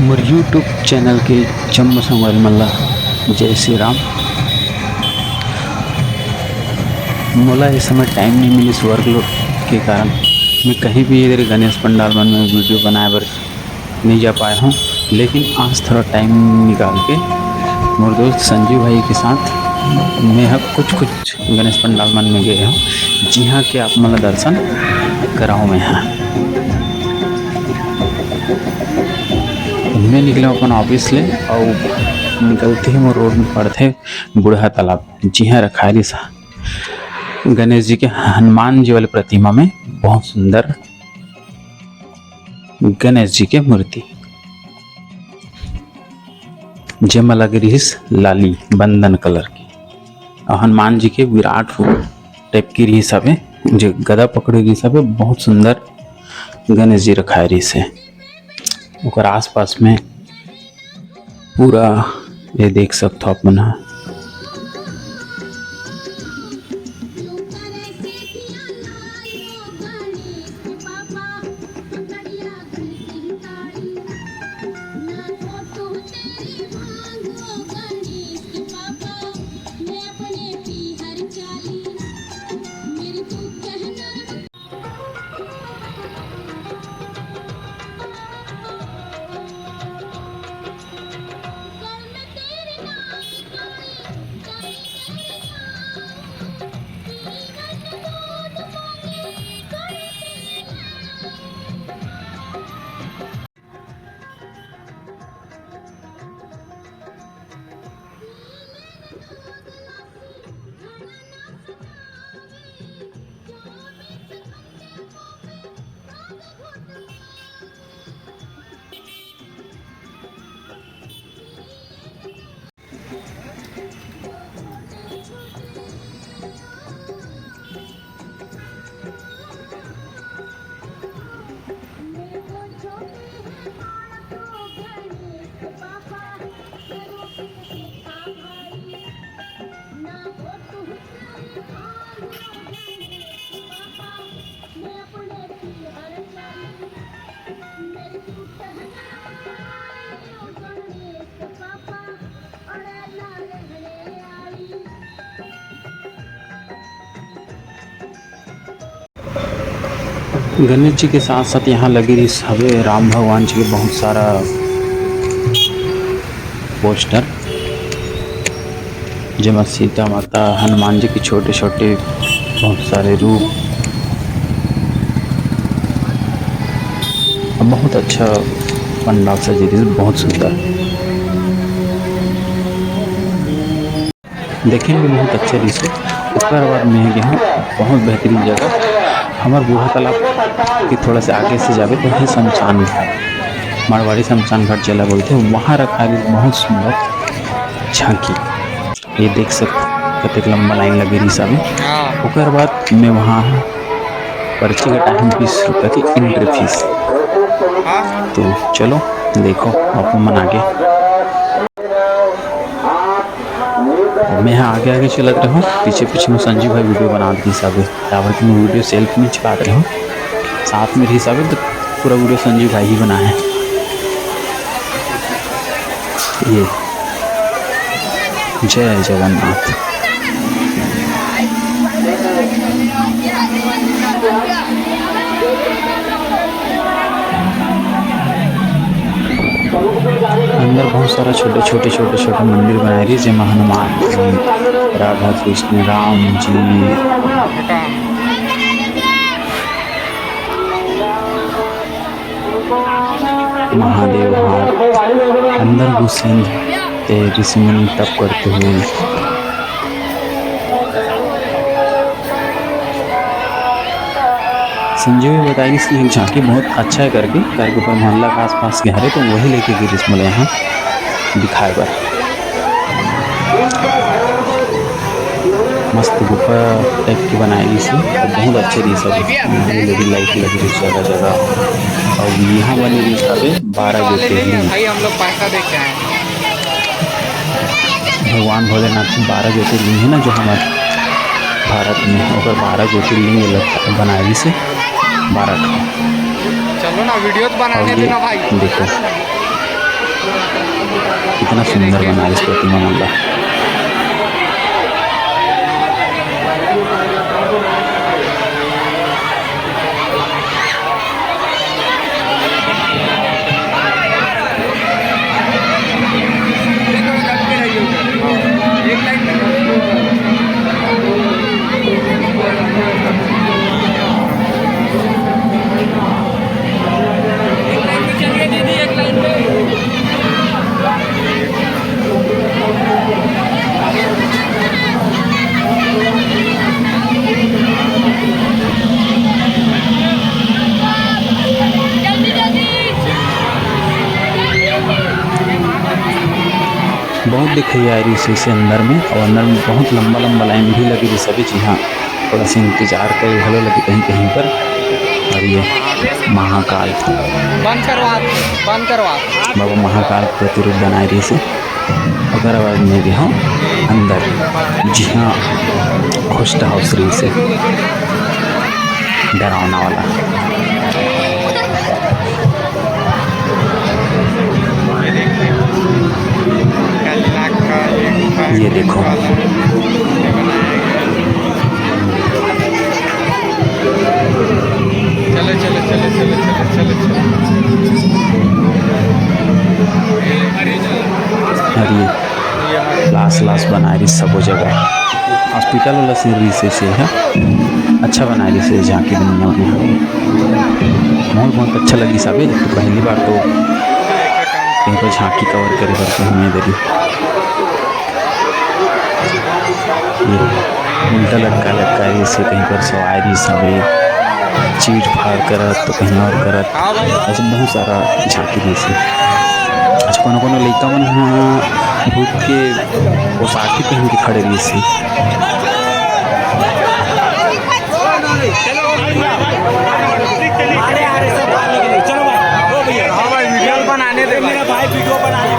मोर YouTube channel के जम्मू संगवारी मल्ला जय श्री राम। मोला इस समय टाइम नहीं मिली वर्कलोड के कारण मैं कहीं भी इधर गणेश पंडाल मन में वीडियो बनाए बर नहीं जा पाया हूँ, लेकिन आज थोड़ा टाइम निकाल के मोर दोस्त संजीव भाई के साथ मैं कुछ गणेश पंडाल मन में गए हूँ, जी हाँ के आप मला दर्शन कराऊँ। मैं निकला अपन ऑफिस ले और निकलते ही मोर रोड में पड़ते बूढ़ा तालाब, जी हाँ रखायली सा गणेश जी के हनुमान जी वाले प्रतिमा में बहुत सुंदर गणेश जी के मूर्ति जेमा लगे रहीस लाली बंदन कलर की, और हनुमान जी के विराट रूप टाइप की रहीस हवे, जो गदा पकड़े रहीस हवे। बहुत सुंदर गणेश जी रखाए रहीस है। ओकर आसपास में पूरा ये देख सकते हो अपन। गणेश जी के साथ साथ यहाँ लगी रही हवे राम भगवान जी के बहुत सारा पोस्टर, जिसमें सीता माता हनुमान जी के छोटे छोटे बहुत सारे रूप। बहुत अच्छा पंडाल सजी रही, बहुत सुंदर देखने में बहुत अच्छा रही से। उसके बाद मैं गया बहुत बेहतरीन जगह हमारे बूढ़ा तालाब के थोड़ा से आगे से जावे तो है शमशान घाट, मारवाड़ी शमशान घाट चला बोलते हैं। वहाँ रखा है बहुत सुंदर झांकी, ये देख सकते कतक लंबा लाइन लगे रही सब। उसके बाद मैं वहाँ पर्ची का टाइम 20 रुपये की एंट्री फीस। तो चलो देखो अपन मन आगे, मैं यहाँ आगे आगे चलत रहा हूँ, पीछे पीछे में संजीव भाई वीडियो बना दी हिसाबे, ताकि कि मैं वीडियो सेल्फ में चला रहा हूँ साथ में हिसाबे, तो पूरा वीडियो संजीव भाई ही बना है। ये जय जगन्नाथ। अंदर बहुत सारा छोटे छोटे मंदिर बनाए रही, जैसे हनुमान जी, राधा कृष्ण, राम जी, महादेव हाथ अंदर घुसे ऋषि मुनि तप करते हुए। संजीव भी बताएगी इसकी झांकी बहुत अच्छा है करके ऊपर मोहल्ला के आसपास के हरे, तो वही लेके गई इसमें यहाँ दिखाए पर। मस्त गुफा टाइप की बनाई इसे, बहुत अच्छे रही सब, लगी लाइट लगी रही जगह जगह। और यहाँ बनी रही सब 12 ज्योतिर्लिंग, भगवान भोलेनाथ की 12 ज्योतिर्लिंग है ना जो हमारे भारत में, और 12 ज्योतिर्लिंग बनाई से 12 । चलो ना वीडियो तो बनाने देना भाई। देखो 12 ज्योतिर्लिंग है ना जो हमारे भारत में, 12 ज्योतिर्लिंग बनाई से 12 । चलो ना वीडियो तो बनाने देना भाई। 12 ठो। 12 ज्योतिर्लिंग है ना जो हमारे भारत में, 12 ज्योतिर्लिंग बनाई से 12 ठो। चलो ना वीडियो तो बनाने देना भाई। 12 ज्योतिर्लिंग है ना जो हमारे भारत में, 12 ज्योतिर्लिंग बनाई से 12 ठो। चलो ना वीडियो तो बनाने देना भाई। कितना सुंदर बना है इस प्रतिमा माला। बहुत दिखाई आ रही है इसे अंदर में, और अंदर में बहुत लंबा लंबा लाइन भी लगी रही सभी चीज़। हाँ, थोड़ा सा इंतजार करे भलो लगी कहीं कहीं पर। और ये महाकाल बाबा महाकाल प्रतिरूप बनाए रही से। अगर आवाज में भी हाँ अंदर, जी हाँ, होस्ट हाउस रही से डरावना वाला। ये देखो चलो चलो चलो चलो चलो चलो अरे लाश बना रही सब जगह। हॉस्पिटल वाला सीन से है, अच्छा बना रही से झांकी दुनिया में। बहुत अच्छा लगी सब। तो पहली बार तो कहीं पर झांकी कवर करे करके हमें दे दी। ये उल्टा लटका से कहीं पर सवारी सब चीट फाड़ करत तो कहीं और करत, ऐसे बहुत सारा झांकी दी से। अच्छा कोनो लड़का मन भूत के पोशाकी पहन के खड़े रही से। बनाने दे मेरा भाई, वीडियो बनाने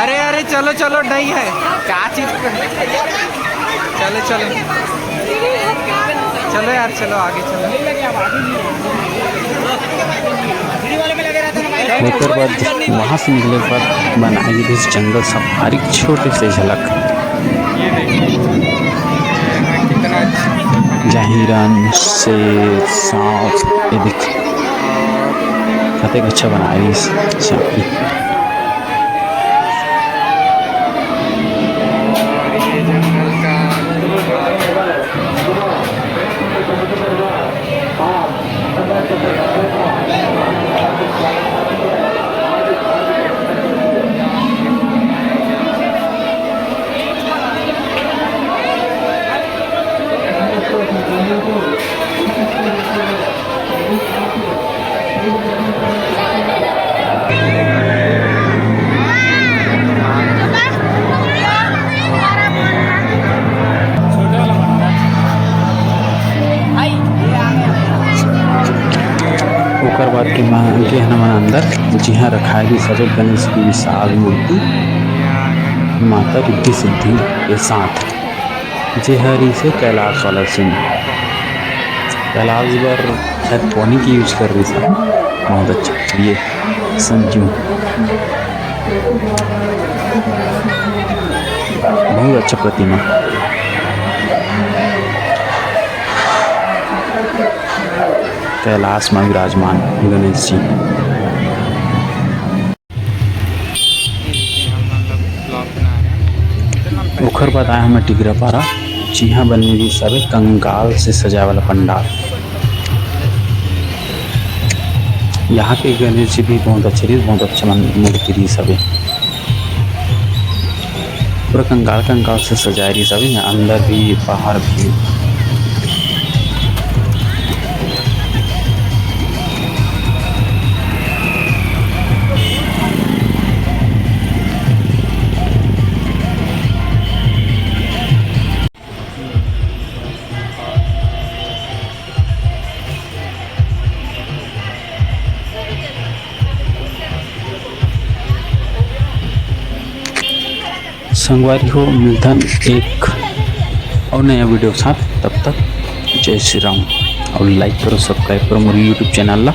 अरे चलो चलो नहीं है क्या चीज। चलो चलो चलो यार, चलो आगे चलो। उसके बाद वहाँ से निकले के बाद बनाई गई जंगल सफारी छोटे से झलक। जहीरन से सांप, ये देख अच्छा बना रही शादी। बाद के हनुमान अंदर जिहाँ रखाएगी सजल गणेश की विशाल मूर्ति माता रिद्धि सिद्धि के साथ। जे हरी से कैलाश वाला सिंह कैलाश पर शायद पानी की यूज कर रही थी। बहुत अच्छा। ये संजू बहुत अच्छा प्रतिमा। कैलाश में विराजमान गणेश जी। ओखर बाद आया हमें टिगरा पारा, जिहाँ बनी हुई सब कंकाल से सजा वाला पंडाल। यहाँ के गणेश जी भी बहुत अच्छे रही, बहुत अच्छा मूर्ति रही सब। पूरा कंकाल से सजा रही सब, अंदर भी बाहर भी। संगवारी हो मिलथन एक और नया वीडियो साथ। तब तक जय श्री राम और लाइक करो सब्सक्राइब करो मोर यूट्यूब चैनल ला।